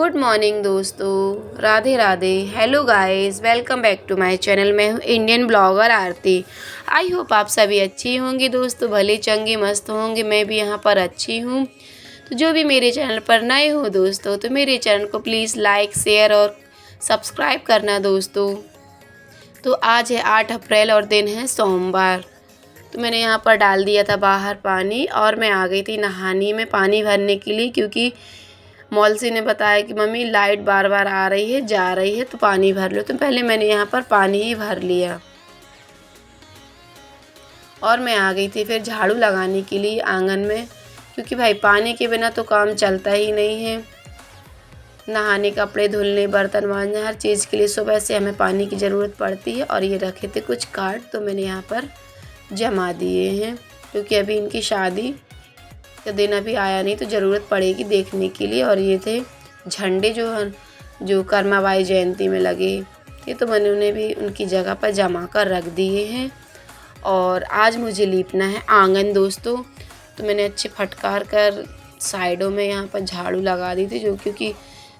Good morning दोस्तों, Radhe Radhe. Hello guys, welcome back to my channel. मैं हूँ Indian blogger Aarti. I hope आप सभी अच्छी होंगी दोस्तों, भले चंगी मस्त होंगे। मैं भी यहाँ पर अच्छी हूँ। तो जो भी मेरे चैनल पर नए हो दोस्तों, तो मेरे चैनल को प्लीज़ लाइक शेयर और सब्सक्राइब करना दोस्तों। तो आज है 8 अप्रैल और दिन है सोमवार। तो मैंने यहाँ पर डाल दिया था बाहर पानी और मैं आ गई थी नहाने में पानी भरने के लिए, क्योंकि मौलसी ने बताया कि मम्मी लाइट बार बार आ रही है जा रही है तो पानी भर लो। तो पहले मैंने यहाँ पर पानी ही भर लिया और मैं आ गई थी फिर झाड़ू लगाने के लिए आंगन में, क्योंकि भाई पानी के बिना तो काम चलता ही नहीं है। नहाने, कपड़े धुलने, बर्तन मांजने, हर चीज़ के लिए सुबह से हमें पानी की ज़रूरत पड़ती है। और ये रखे थे कुछ कार्ड, तो मैंने यहाँ पर जमा दिए हैं, क्योंकि अभी इनकी शादी का दिन अभी आया नहीं तो ज़रूरत पड़ेगी देखने के लिए। और ये थे झंडे जो कर्माबाई जयंती में लगे, ये तो मैंने उन्हें भी उनकी जगह पर जमा कर रख दिए हैं। और आज मुझे लीपना है आंगन दोस्तों, तो मैंने अच्छे फटकार कर साइडों में यहाँ पर झाड़ू लगा दी थी, जो क्योंकि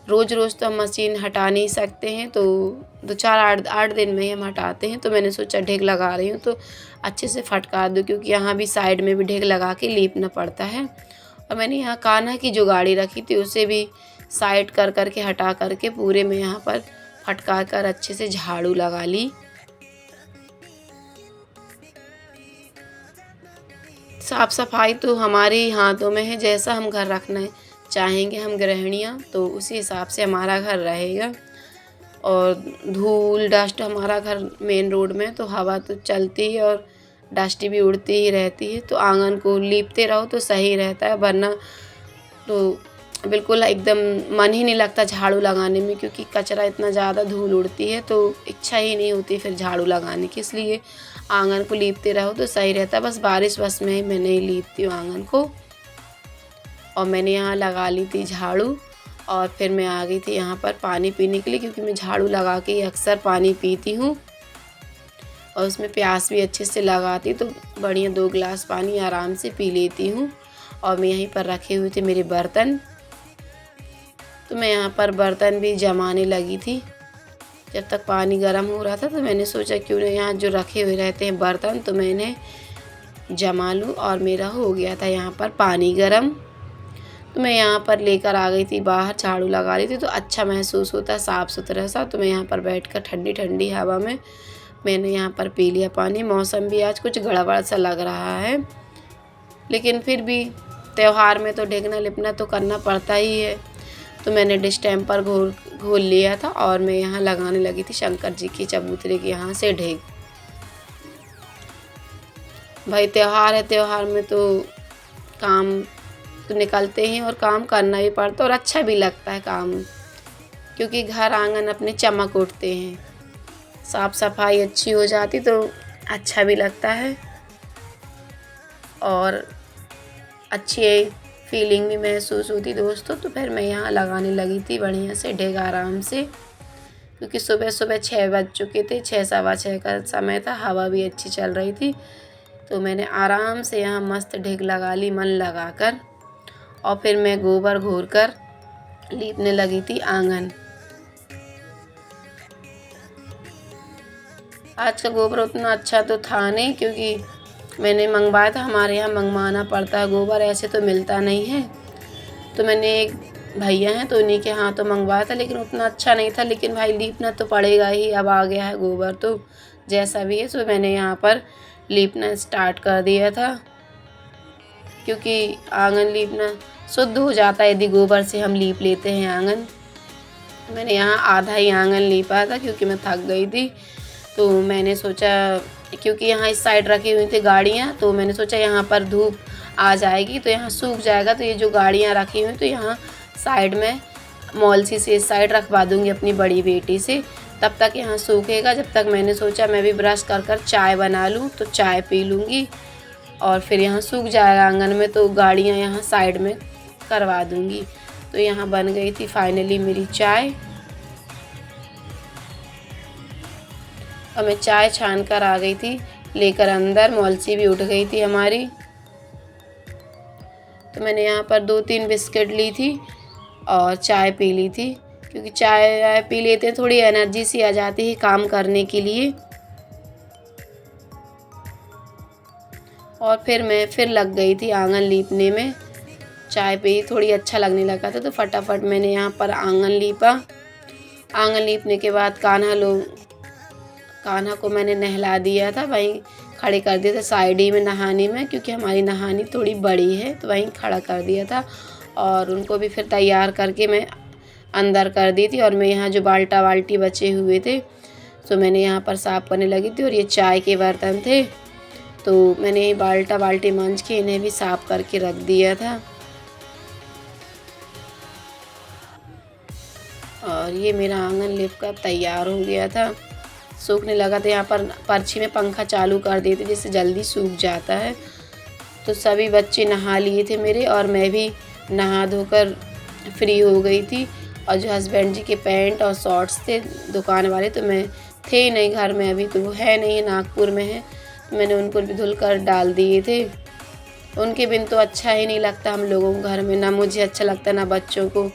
रोज़ रोज़ तो हम मशीन हटा नहीं सकते हैं, तो 2-4-8 दिन में ही हम हटाते हैं। तो मैंने सोचा ढेक लगा रही हूँ तो अच्छे से फटकार दूँ, क्योंकि यहाँ भी साइड में भी ढेक लगा के लीपना पड़ता है। और मैंने यहाँ कान्हा की जो गाड़ी रखी थी उसे भी साइड कर करके हटा करके पूरे में यहाँ पर फटकार कर अच्छे से झाड़ू लगा ली। साफ सफाई तो हमारे ही हाथों में है, जैसा हम घर रखना चाहेंगे हम गृहिणियाँ, तो उसी हिसाब से हमारा घर रहेगा। और धूल डस्ट, हमारा घर मेन रोड में तो हवा तो चलती है और डस्ट भी उड़ती ही रहती है। तो आंगन को लीपते रहो तो सही रहता है, वरना तो बिल्कुल एकदम मन ही नहीं लगता झाड़ू लगाने में, क्योंकि कचरा इतना ज़्यादा, धूल उड़ती है तो इच्छा ही नहीं होती फिर झाड़ू लगाने की। इसलिए आंगन को लीपते रहो तो सही रहता है। बस बारिश बस में ही मैं नहीं लीपती हूँ आंगन को। और मैंने यहाँ लगा ली थी झाड़ू और फिर मैं आ गई थी यहाँ पर पानी पीने के लिए, क्योंकि मैं झाड़ू लगा के अक्सर पानी पीती हूँ और उसमें प्यास भी अच्छे से लगाती, तो बढ़िया 2 गिलास पानी आराम से पी लेती हूँ। और मैं यहीं पर रखे हुए थे मेरे बर्तन, तो मैं यहाँ पर बर्तन भी जमाने लगी थी। जब तक पानी गर्म हो रहा था तो मैंने सोचा क्यों ना यहाँ जो रखे हुए रहते हैं बर्तन तो मैं इन्हें जमा लूँ। और मेरा हो गया था यहाँ पर पानी गर्म, तो मैं यहाँ पर लेकर आ गई थी बाहर, झाड़ू लगा रही थी तो अच्छा महसूस होता है साफ़ सुथरा सा। तो मैं यहाँ पर बैठकर ठंडी ठंडी हवा में मैंने यहाँ पर पी लिया पानी। मौसम भी आज कुछ गड़बड़ सा लग रहा है, लेकिन फिर भी त्यौहार में तो ढेकना लिपना तो करना पड़ता ही है। तो मैंने डिस्टेम्पर घोल लिया था और मैं यहाँ लगाने लगी थी शंकर जी की चबूतरे के यहाँ से ढेक। भाई त्यौहार है, त्यौहार में तो काम तो निकलते हैं और काम करना भी पड़ता है और अच्छा भी लगता है काम, क्योंकि घर आंगन अपने चमक उठते हैं, साफ़ सफाई अच्छी हो जाती तो अच्छा भी लगता है और अच्छी फीलिंग भी महसूस होती दोस्तों। तो फिर मैं यहाँ लगाने लगी थी बढ़िया से ढेक आराम से, क्योंकि सुबह सुबह 6 बज चुके थे, 6 सवा 6 का समय था, हवा भी अच्छी चल रही थी। तो मैंने आराम से यहाँ मस्त ढेक लगा ली मन लगा कर, और फिर मैं गोबर घोर कर लीपने लगी थी आंगन। आज का गोबर उतना अच्छा तो था नहीं, क्योंकि मैंने मंगवाया था, हमारे यहाँ मंगवाना पड़ता है गोबर, ऐसे तो मिलता नहीं है। तो मैंने एक भैया हैं तो उन्हीं के हाथों मंगवाया था, लेकिन उतना अच्छा नहीं था। लेकिन भाई लीपना तो पड़ेगा ही, अब आ गया है गोबर तो जैसा भी है। तो मैंने यहाँ पर लीपना स्टार्ट कर दिया था, क्योंकि आंगन लीपना शुद्ध हो जाता है यदि गोबर से हम लीप लेते हैं आंगन। मैंने यहाँ आधा ही आंगन लीपा था, क्योंकि मैं थक गई थी। तो मैंने सोचा, क्योंकि यहाँ इस साइड रखी हुई थी गाड़ियाँ, तो मैंने सोचा यहाँ पर धूप आ जाएगी तो यहाँ सूख जाएगा, तो ये जो गाड़ियाँ रखी हुई तो यहाँ साइड में मौलसी से इस साइड रखवा दूँगी अपनी बड़ी बेटी से, तब तक यहाँ सूखेगा। जब तक मैंने सोचा मैं भी ब्रश कर चाय बना लूँ, तो चाय पी लूँगी और फिर यहाँ सूख जाएगा आंगन में, तो गाड़ियाँ यहाँ साइड में करवा दूँगी। तो यहाँ बन गई थी फाइनली मेरी चाय, और मैं चाय छान कर आ गई थी लेकर अंदर। मौलसी भी उठ गई थी हमारी। तो मैंने यहाँ पर 2-3 बिस्किट ली थी और चाय पी ली थी, क्योंकि चाय पी लेते हैं थोड़ी एनर्जी सी आ जाती है काम करने के लिए। और फिर मैं लग गई थी आंगन लीपने में। चाय पी थोड़ी अच्छा लगने लगा था तो फटाफट मैंने यहाँ पर आंगन लीपा। आंगन लीपने के बाद कान्हा को मैंने नहला दिया था, वहीं खड़े कर दिया था साइड ही में नहाने में, क्योंकि हमारी नहानी थोड़ी बड़ी है तो वहीं खड़ा कर दिया था। और उनको भी फिर तैयार करके मैं अंदर कर दी थी। और मैं यहाँ जो बाल्टी बचे हुए थे तो मैंने यहाँ पर साफ़ करने लगी थी। और ये चाय के बर्तन थे तो मैंने बाल्टी मांज के इन्हें भी साफ़ करके रख दिया था। और ये मेरा आंगन लिप कर तैयार हो गया था, सूखने लगा था। यहाँ पर पर्ची में पंखा चालू कर देते जिससे जल्दी सूख जाता है। तो सभी बच्चे नहा लिए थे मेरे, और मैं भी नहा धोकर फ्री हो गई थी। और जो हस्बैंड जी के पैंट और शॉर्ट्स थे दुकान वाले, तो मैं थे नहीं घर में, अभी तो वो है नहीं, नागपुर में है, तो मैंने उनको भी धुल कर डाल दिए थे। उनके बिन तो अच्छा ही नहीं लगता हम लोगों को घर में, ना मुझे अच्छा लगता ना बच्चों को।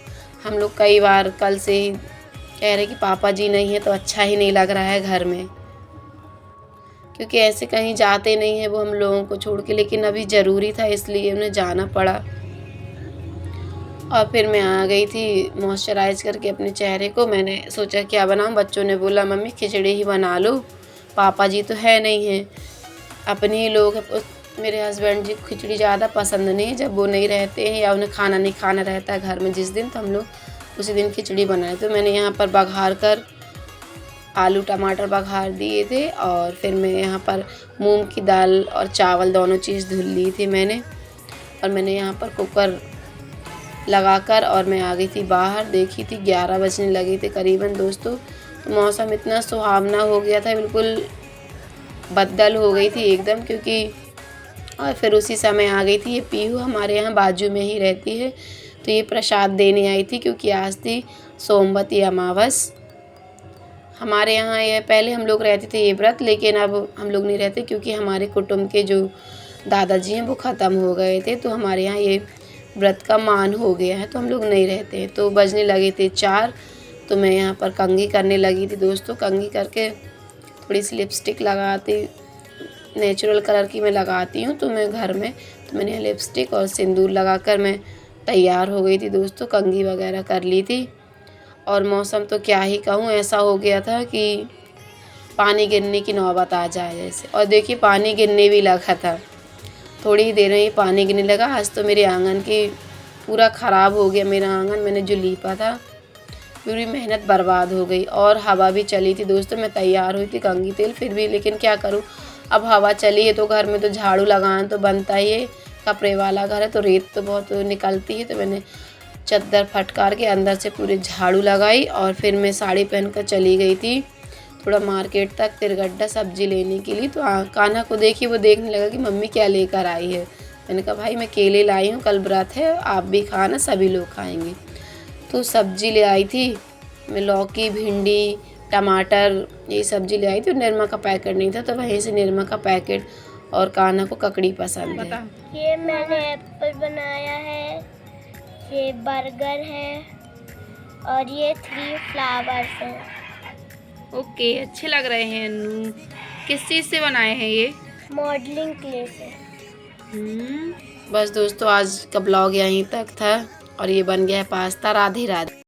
हम लोग कई बार कल से ही कह रहे कि पापा जी नहीं है तो अच्छा ही नहीं लग रहा है घर में, क्योंकि ऐसे कहीं जाते नहीं हैं वो हम लोगों को छोड़ के, लेकिन अभी ज़रूरी था इसलिए उन्हें जाना पड़ा। और फिर मैं आ गई थी मॉइस्चराइज़ करके अपने चेहरे को। मैंने सोचा क्या बनाऊं, बच्चों ने बोला मम्मी खिचड़ी ही बना लो, पापा जी तो है नहीं हैं, अपने ही लोग हैं। मेरे हस्बैंड जी को खिचड़ी ज़्यादा पसंद नहीं है, जब वो नहीं रहते हैं या उन्हें खाना नहीं खाना रहता है घर में जिस दिन, तो हम लोग उसी दिन खिचड़ी बनाए। तो मैंने यहाँ पर बघार कर आलू टमाटर बघार दिए थे। और फिर मैं यहाँ पर मूंग की दाल और चावल दोनों चीज़ धुल ली थी मैंने। और मैंने यहाँ पर कुकर लगाकर और मैं आ गई थी बाहर। देखी थी 11 बजने लगे थे करीबन दोस्तों। तो मौसम इतना सुहावना हो गया था, बिल्कुल बदल हो गई थी एकदम, क्योंकि और फिर उसी समय आ गई थी ये पीहू, हमारे यहाँ बाजू में ही रहती है, तो ये प्रसाद देने आई थी, क्योंकि आज थी सोमवती अमावस। हमारे यहाँ ये पहले हम लोग रहते थे ये व्रत, लेकिन अब हम लोग नहीं रहते, क्योंकि हमारे कुटुंब के जो दादाजी हैं वो ख़त्म हो गए थे, तो हमारे यहाँ ये व्रत का मान हो गया है, तो हम लोग नहीं रहते हैं। तो बजने लगे थे 4, तो मैं यहाँ पर कंघी करने लगी थी दोस्तों। कंघी करके थोड़ी सी लिपस्टिक लगाती, नेचुरल कलर की मैं लगाती हूँ तो मैं घर में, तो मैंने लिपस्टिक और सिंदूर लगाकर मैं तैयार हो गई थी दोस्तों, कंघी वगैरह कर ली थी। और मौसम तो क्या ही कहूँ, ऐसा हो गया था कि पानी गिरने की नौबत आ जाए जैसे। और देखिए पानी गिरने भी लगा था, थोड़ी ही देर में ही पानी गिरने लगा। आज तो मेरे आंगन की पूरा ख़राब हो गया, मेरा आंगन मैंने जो लीपा था पूरी मेहनत बर्बाद हो गई। और हवा भी चली थी दोस्तों, मैं तैयार हुई थी कंघी तेल फिर भी, लेकिन क्या करूँ, अब हवा चली है तो घर में तो झाड़ू लगाना तो बनता ही है, कपड़े वाला घर है तो रेत तो बहुत निकलती है। तो मैंने चद्दर फटकार के अंदर से पूरे झाड़ू लगाई। और फिर मैं साड़ी पहनकर चली गई थी थोड़ा मार्केट तक तिरगड्ढा सब्जी लेने के लिए। तो कान्हा को देखी, वो देखने लगा कि मम्मी क्या लेकर आई है। मैंने कहा भाई मैं केले लाई हूँ, कल व्रत है, आप भी खाना, सभी लोग खाएंगे। तो सब्जी ले आई थी मैं, लौकी भिंडी टमाटर ये सब्जी ले आई थी। निरमा का पैकेट नहीं था तो वहीं से निरमा का पैकेट, और कान्हा को ककड़ी पसंद है। ये मैंने एप्पल बनाया है, ये बर्गर है, और ये 3 फ्लावर्स हैं। ओके, अच्छे लग रहे हैं अन्नू। किस चीज़ से बनाए हैं ये? मॉडलिंग क्ले से। बस दोस्तों आज का ब्लॉग यहीं तक था, और ये बन गया है पास्ता। राधे राधे।